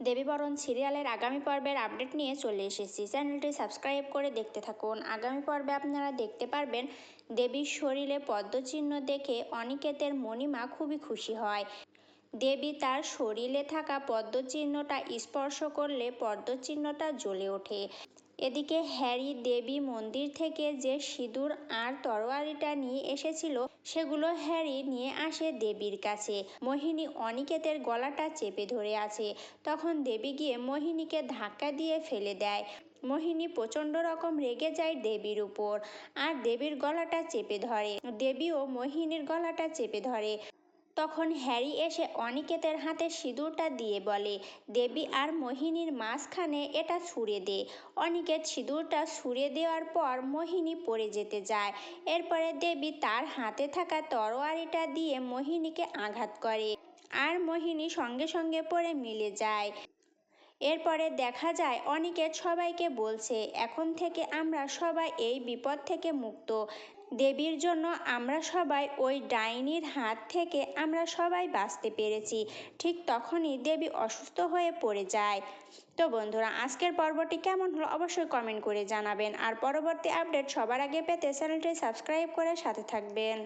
দেবীবরণ সিরিয়ালের আগামী পর্বের আপডেট নিয়ে চলে এসেছি। চ্যানেলটি সাবস্ক্রাইব করে দেখতে থাকুন। আগামী পর্বে আপনারা দেখতে পারবেন দেবীর শরীরে পদ্মচিহ্ন দেখে অনিকেতের মণিমা খুবই খুশি হয়। দেবী তার শরীরে থাকা পদ্মচিহ্নটা স্পর্শ করলে পদ্মচিহ্নটা জ্বলে ওঠে। এদিকে হ্যারি দেবী মন্দির থেকে যে সিঁদুর আর তরোয়ারিটা নিয়ে এসেছিল সেগুলো হ্যারি নিয়ে আসে দেবীর কাছে। মোহিনী অনিকেতের গলাটা চেপে ধরে আছে। তখন দেবী গিয়ে মোহিনীকে ধাক্কা দিয়ে ফেলে দেয়। মোহিনী প্রচণ্ড রকম রেগে যায় দেবীর উপর আর দেবীর গলাটা চেপে ধরে। দেবীও মোহিনীর গলাটা চেপে ধরে। তখন হ্যারি এসে অনিকেতের হাতে সিঁদুরটা দিয়ে বলে, দেবী আর মোহিনীর মাঝখানে এটা ছুঁড়ে দে। অনিকেত সিঁদুরটা ছুঁড়ে দেওয়ার পর মোহিনী পড়ে যেতে যায়। এরপরে দেবী তার হাতে থাকা তরোয়ারিটা দিয়ে মোহিনীকে আঘাত করে আর মোহিনী সঙ্গে সঙ্গে পড়ে মিলে যায়। এরপরে দেখা যায় অনিকেত সবাইকে বলছে, এখন থেকে আমরা সবাই এই বিপদ থেকে মুক্ত। দেবীর জন্য আমরা সবাই ওই ডাইনির হাত থেকে আমরা সবাই বাঁচতে পেরেছি। ঠিক তখনই দেবী অসুস্থ হয়ে পড়ে যায়। তো বন্ধুরা, আজকের পর্বটি কেমন হলো অবশ্যই কমেন্ট করে জানাবেন। আর পরবর্তী আপডেট সবার আগে পেতে চ্যানেলটি সাবস্ক্রাইব করে সাথে থাকবেন।